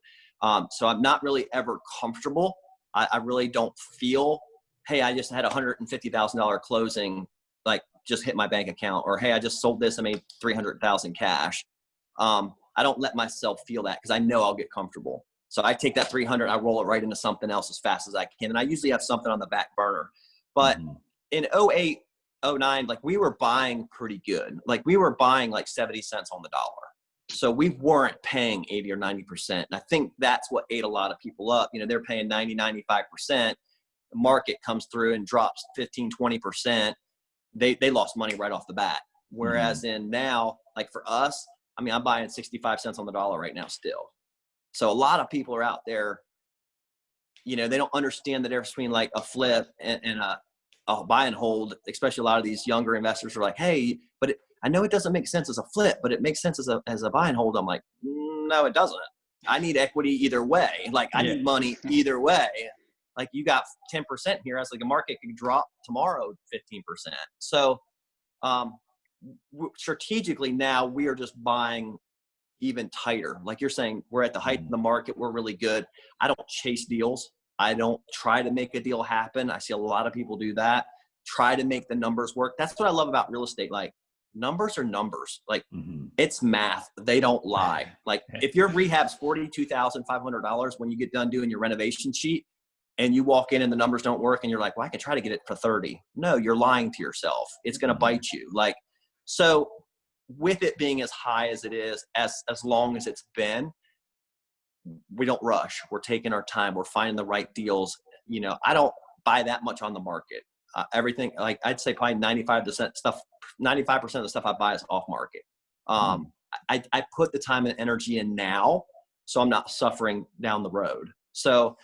Speaker 2: So I'm not really ever comfortable. I really don't feel, hey, I just had a $150,000 closing, like just hit my bank account, or, hey, I just sold this, I made $300,000 cash. I don't let myself feel that, because I know I'll get comfortable. So I take that 300, I roll it right into something else as fast as I can. And I usually have something on the back burner. But in 08, 09, like we were buying pretty good. Like we were buying like 70 cents on the dollar. So we weren't paying 80 or 90%. And I think that's what ate a lot of people up. They're paying 90, 95%. The market comes through and drops 15, 20%. They lost money right off the bat. Whereas in now, like for us, I'm buying 65 cents on the dollar right now still. So a lot of people are out there, they don't understand the difference between like a flip and a buy and hold, especially a lot of these younger investors are like, hey, but I know it doesn't make sense as a flip, but it makes sense as a buy and hold. I'm like, no, it doesn't. I need equity either way. Like I need money either way. Like you got 10% here. I was like, the market could drop tomorrow 15%. So strategically now we are just buying even tighter. Like you're saying, we're at the height of the market. We're really good. I don't chase deals. I don't try to make a deal happen. I see a lot of people do that. Try to make the numbers work. That's what I love about real estate. Like numbers are numbers. Like it's math. They don't lie. Like if your rehab's $42,500 when you get done doing your renovation sheet and you walk in and the numbers don't work and you're like, well, I can try to get it for 30. No, you're lying to yourself. It's going to bite you. Like, so with it being as high as it is, as long as it's been, we don't rush. We're taking our time. We're finding the right deals. You know, I don't buy that much on the market. Everything, like I'd say probably 95% of the stuff I buy is off market. I put the time and energy in now, so I'm not suffering down the road. So,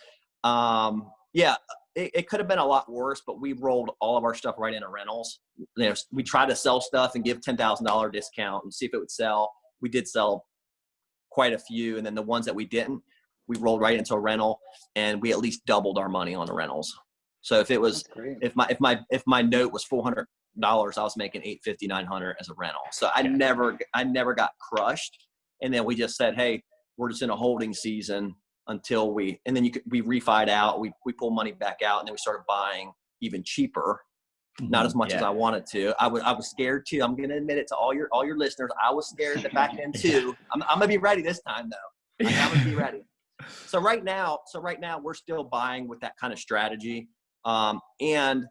Speaker 2: yeah, it could have been a lot worse, but we rolled all of our stuff right into rentals. You know, we tried to sell stuff and give $10,000 discount and see if it would sell. We did sell quite a few. And then the ones that we didn't, we rolled right into a rental, and we at least doubled our money on the rentals. So if it was, if my note was $400, I was making $850, $900 as a rental. So I never got crushed. And then we just said, hey, we're just in a holding season until we refied out, we pull money back out, and then we started buying even cheaper, not as much as I wanted to. I was scared too. I'm going to admit it to all your listeners. I was scared that back then too. I'm going to be ready this time though. I'm going to be ready. So right now we're still buying with that kind of strategy. And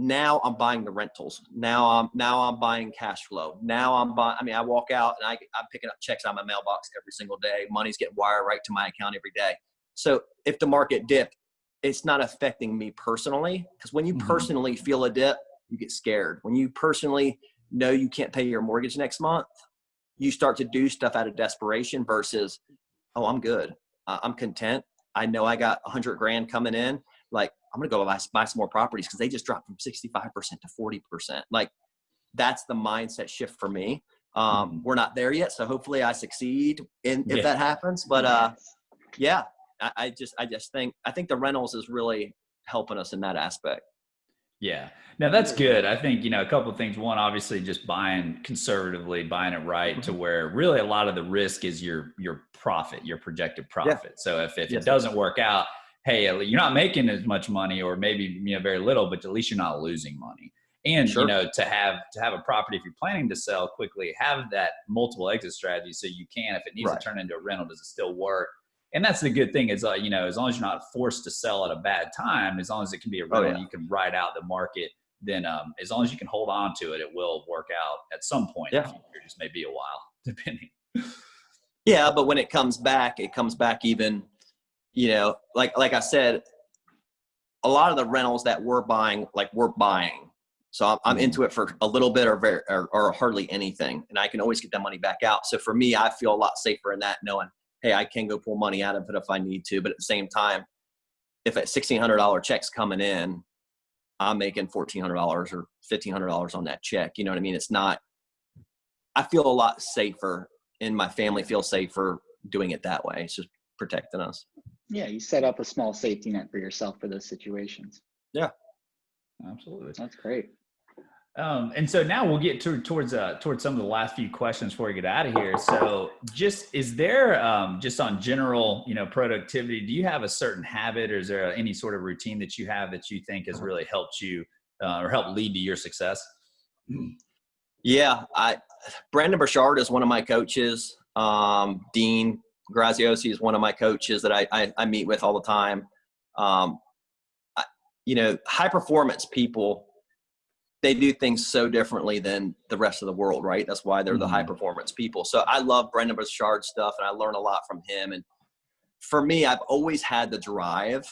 Speaker 2: now I'm buying the rentals. Now I'm buying cash flow. Now I walk out and I'm picking up checks on my mailbox every single day. Money's getting wired right to my account every day. So if the market dipped, it's not affecting me personally, because when you personally feel a dip, you get scared. When you personally know you can't pay your mortgage next month, you start to do stuff out of desperation versus, oh, I'm good. I'm content. I know I got $100,000 coming in. Like, I'm going to go buy some more properties because they just dropped from 65% to 40%. Like, that's the mindset shift for me. We're not there yet, so hopefully I succeed if that happens. But I think the rentals is really helping us in that aspect.
Speaker 1: Yeah. Now that's good. I think, a couple of things. One, obviously just buying conservatively, buying it right to where really a lot of the risk is your profit, your projected profit. Yeah. So if it doesn't work out, hey, you're not making as much money, or maybe, very little, but at least you're not losing money. And, to have a property, if you're planning to sell quickly, have that multiple exit strategy. So you can, if it needs to turn into a rental, does it still work? And that's the good thing is, as long as you're not forced to sell at a bad time, as long as it can be a rental, you can ride out the market, then as long as you can hold on to it, it will work out at some point. Yeah. In the future. Just may be a while, depending.
Speaker 2: Yeah, but when it comes back even, like I said, a lot of the rentals that we're buying. So I'm into it for a little bit or hardly anything, and I can always get that money back out. So for me, I feel a lot safer in that, knowing, hey, I can go pull money out of it if I need to. But at the same time, if a $1,600 check's coming in, I'm making $1,400 or $1,500 on that check. You know what I mean? It's not, I feel a lot safer, and my family feels safer doing it that way. It's just protecting us.
Speaker 3: Yeah. You set up a small safety net for yourself for those situations.
Speaker 2: Yeah.
Speaker 1: Absolutely.
Speaker 3: That's great.
Speaker 1: And so now we'll get towards some of the last few questions before we get out of here. So is there, just on general, productivity, do you have a certain habit, or is there any sort of routine that you have that you think has really helped you, or helped lead to your success?
Speaker 2: Yeah. Brandon Burchard is one of my coaches. Dean Graziosi is one of my coaches that I meet with all the time. High performance people, they do things so differently than the rest of the world, right? That's why they're the high performance people. So I love Brandon Burchard stuff, and I learn a lot from him. And for me, I've always had the drive.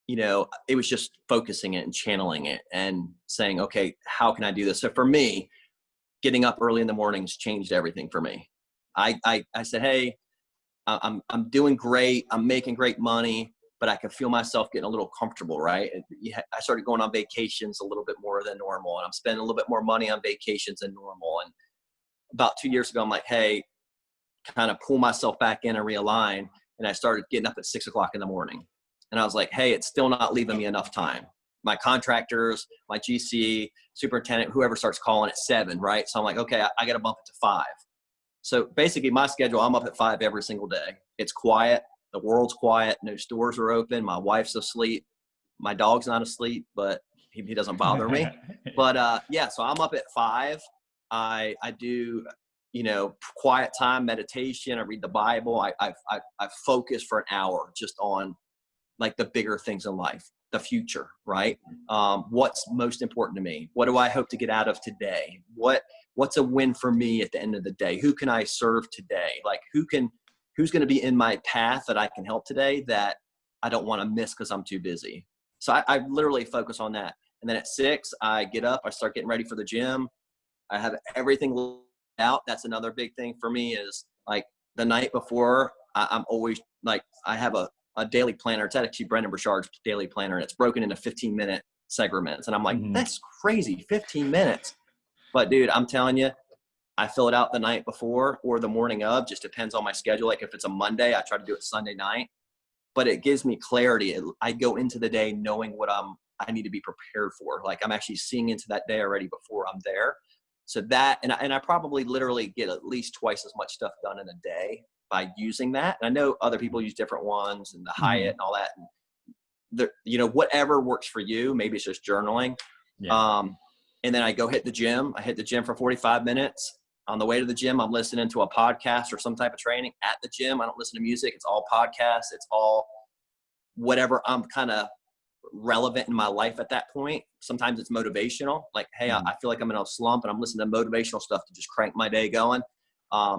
Speaker 2: It was just focusing it and channeling it and saying, okay, how can I do this? So for me, getting up early in the mornings changed everything for me. I said, hey, I'm doing great. I'm making great money, but I could feel myself getting a little comfortable, right? I started going on vacations a little bit more than normal, and I'm spending a little bit more money on vacations than normal. And about 2 years ago, I'm like, hey, kind of pull myself back in and realign. And I started getting up at 6 o'clock in the morning. And I was like, hey, it's still not leaving me enough time. My contractors, my GC, superintendent, whoever starts calling at 7, right? So I'm like, okay, I got to bump it to 5. So basically my schedule, I'm up at 5 every single day. It's quiet. The world's quiet. No stores are open. My wife's asleep. My dog's not asleep, but he doesn't bother me. But so I'm up at 5. I do, quiet time, meditation. I read the Bible. I focus for an hour just on like the bigger things in life, the future, right? What's most important to me? What do I hope to get out of today? What's a win for me at the end of the day? Who can I serve today? Like who can who's going to be in my path that I can help today that I don't want to miss because I'm too busy. So I literally focus on that. And then at 6, I get up, I start getting ready for the gym. I have everything laid out. That's another big thing for me is like the night before, I'm always like, I have a daily planner. It's actually Brendan Burchard's daily planner, and it's broken into 15-minute segments. And I'm like, that's crazy, 15 minutes. But dude, I'm telling you, I fill it out the night before or the morning of, just depends on my schedule. Like if it's a Monday, I try to do it Sunday night, but it gives me clarity. I go into the day knowing what I need to be prepared for. Like I'm actually seeing into that day already before I'm there. So that, and I probably literally get at least twice as much stuff done in a day by using that. And I know other people use different ones and the Hyatt and all that. And whatever works for you, maybe it's just journaling. Yeah. And then I go hit the gym. I hit the gym for 45 minutes. On the way to the gym, I'm listening to a podcast or some type of training. At the gym, I don't listen to music. It's all podcasts. It's all whatever I'm kind of relevant in my life at that point. Sometimes it's motivational. Like, hey, I feel like I'm in a slump and I'm listening to motivational stuff to just crank my day going.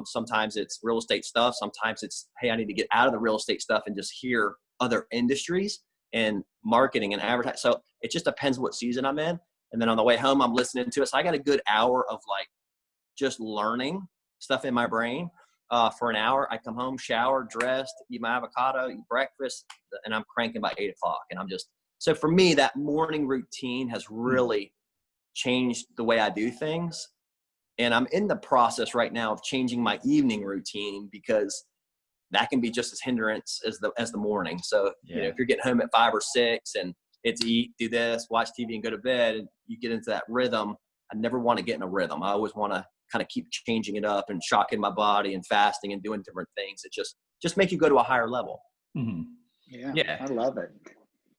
Speaker 2: Sometimes it's real estate stuff. Sometimes it's, hey, I need to get out of the real estate stuff and just hear other industries and marketing and advertising. So it just depends what season I'm in. And then on the way home, I'm listening to it. So I got a good hour of like just learning stuff in my brain for an hour. I come home, shower, dressed, eat my avocado, eat breakfast, and I'm cranking by 8 o'clock. And I'm just, so for me, that morning routine has really changed the way I do things. And I'm in the process right now of changing my evening routine because that can be just as hindrance as the morning. So, if you're getting home at 5 or 6 and it's eat, do this, watch TV and go to bed, and you get into that rhythm, I never want to get in a rhythm. I always want to kind of keep changing it up and shocking my body and fasting and doing different things. It just make you go to a higher level.
Speaker 3: Yeah. I love it.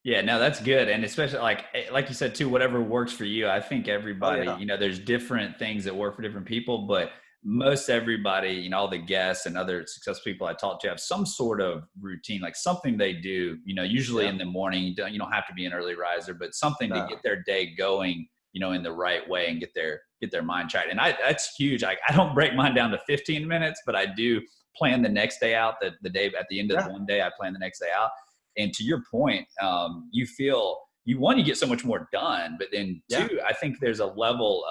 Speaker 1: Yeah, no, that's good. And especially like you said too, whatever works for you. I think everybody, there's different things that work for different people, but most everybody, all the guests and other successful people I talk to have some sort of routine, like something they do, usually in the morning. You don't have to be an early riser, but something to get their day going, in the right way and get their mind right. And that's huge. I don't break mine down to 15 minutes, but I do plan the next day out, the day at the end of one day, I plan the next day out. And to your point, you feel you get so much more done, but then two, I think there's a level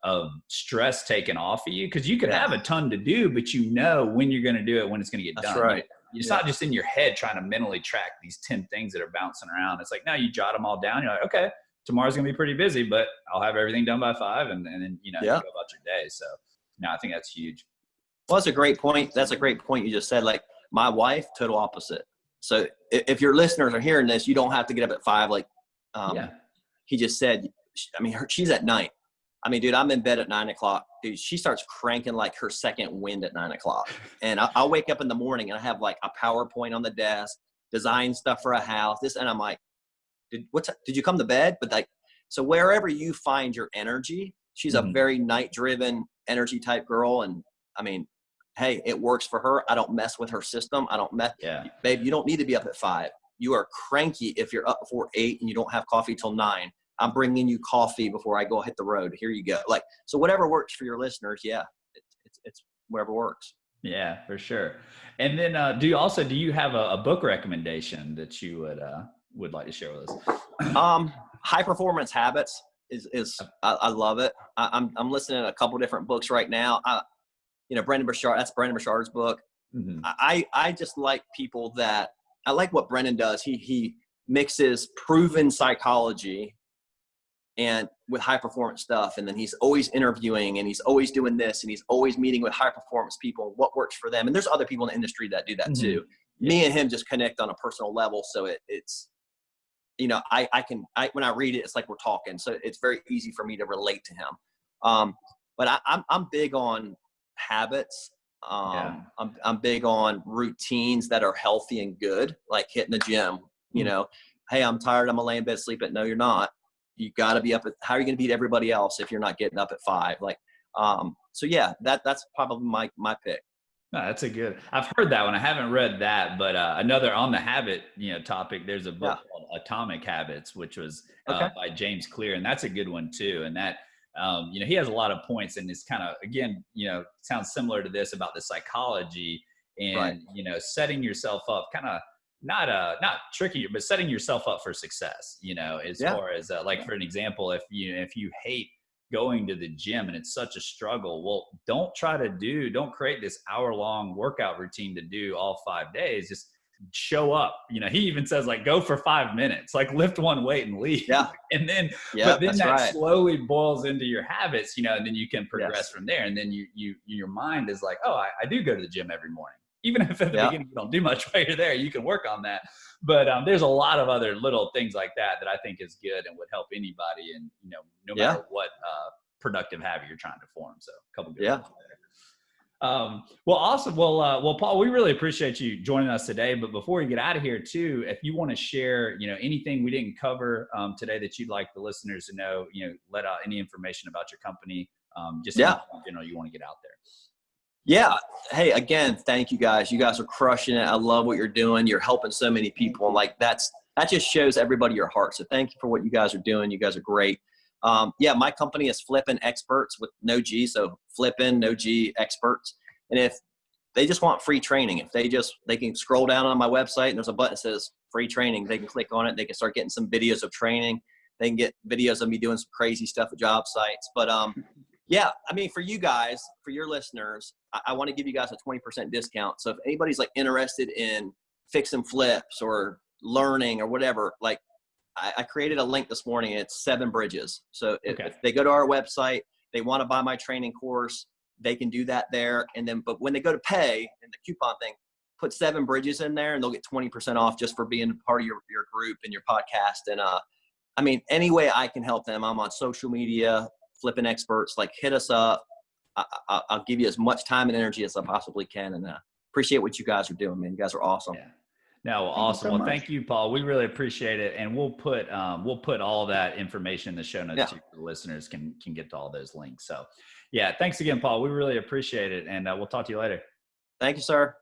Speaker 1: of stress taken off of you because you could have a ton to do, but when you're going to do it, when it's going to get done.
Speaker 2: That's right.
Speaker 1: It's not just in your head trying to mentally track these 10 things that are bouncing around. It's like, now you jot them all down. You're like, okay, tomorrow's going to be pretty busy, but I'll have everything done by 5 and then, you go about your day. So I think that's huge.
Speaker 2: Well, that's a great point. That's a great point you just said. Like my wife, total opposite. So if your listeners are hearing this, you don't have to get up at 5. Like he just said, she's at night. Dude, I'm in bed at 9 o'clock. Dude, she starts cranking like her second wind at 9 o'clock. And I'll wake up in the morning and I have like a PowerPoint on the desk, design stuff for a house. And I'm like, did you come to bed? But like, so wherever you find your energy, she's a very night driven energy type girl. And hey, it works for her. I don't mess with her system. I don't mess. Yeah. Babe, you don't need to be up at 5. You are cranky if you're up before 8 and you don't have coffee till 9. I'm bringing you coffee before I go hit the road. Here you go. Like, so whatever works for your listeners. Yeah. It's whatever works.
Speaker 1: Yeah, for sure. And then do you have a book recommendation that you would like to share with us?
Speaker 2: High Performance Habits is I love it. I'm listening to a couple different books right now. Brendan Burchard, that's Brendan Burchard's book. I just like people I like what Brendan does. He mixes proven psychology and with high performance stuff. And then he's always interviewing and he's always doing this and he's always meeting with high performance people, what works for them. And there's other people in the industry that do that too. Me and him just connect on a personal level. So it's, when I read it, it's like we're talking. So it's very easy for me to relate to him. But I'm big on habits. I'm big on routines that are healthy and good, like hitting the gym. Hey, I'm tired, I'm gonna lay in bed sleeping. No, you're not. You got to be up how are you going to beat everybody else if you're not getting up at 5? Like so yeah, that's probably my pick.
Speaker 1: No, that's a good, I've heard that one. I haven't read that, but another on the habit topic, there's a book called Atomic Habits, which was by James Clear, and that's a good one too. And that he has a lot of points, and it's kind of, again, sounds similar to this about the psychology. and, setting yourself up kind of not tricky, but setting yourself up for success, as far as like, for an example, if you hate going to the gym and it's such a struggle, well, don't create this hour-long workout routine to do all 5 days. Just show up. He even says, like, go for 5 minutes, like lift one weight and leave. And then, but then that slowly boils into your habits, and then you can progress from there. And then your mind is like, oh, I do go to the gym every morning. Even if at the beginning you don't do much while you're there, you can work on that. But there's a lot of other little things like that I think is good and would help anybody, and no matter what productive habit you're trying to form. So a couple good ones there. Well, awesome. Well, Paul, we really appreciate you joining us today. But before we get out of here, too, if you want to share, anything we didn't cover today that you'd like the listeners to know, let out any information about your company, just in general, you want to get out there.
Speaker 2: Yeah. Hey, again, thank you guys. You guys are crushing it. I love what you're doing. You're helping so many people. And like, that just shows everybody your heart. So thank you for what you guys are doing. You guys are great. My company is Flippin Experts with no G. So Flippin, no G, Experts. And if they just want free training, if they can scroll down on my website and there's a button that says free training. They can click on it. They can start getting some videos of training. They can get videos of me doing some crazy stuff at job sites. But, for you guys, for your listeners, I want to give you guys a 20% discount. So if anybody's like interested in fixing flips or learning or whatever, like I created a link this morning. It's 7 Bridges. So if they go to our website, they want to buy my training course, they can do that there. And then, but when they go to pay in the coupon thing, put 7 Bridges in there and they'll get 20% off just for being part of your group and your podcast. And any way I can help them, I'm on social media, Flippin Experts, like hit us up. I'll give you as much time and energy as I possibly can. And appreciate what you guys are doing, man. You guys are awesome.
Speaker 1: Yeah. No, awesome. Well, thank you, Paul. We really appreciate it. And we'll put all that information in the show notes so the listeners can get to all those links. So thanks again, Paul. We really appreciate it. And we'll talk to you later.
Speaker 2: Thank you, sir.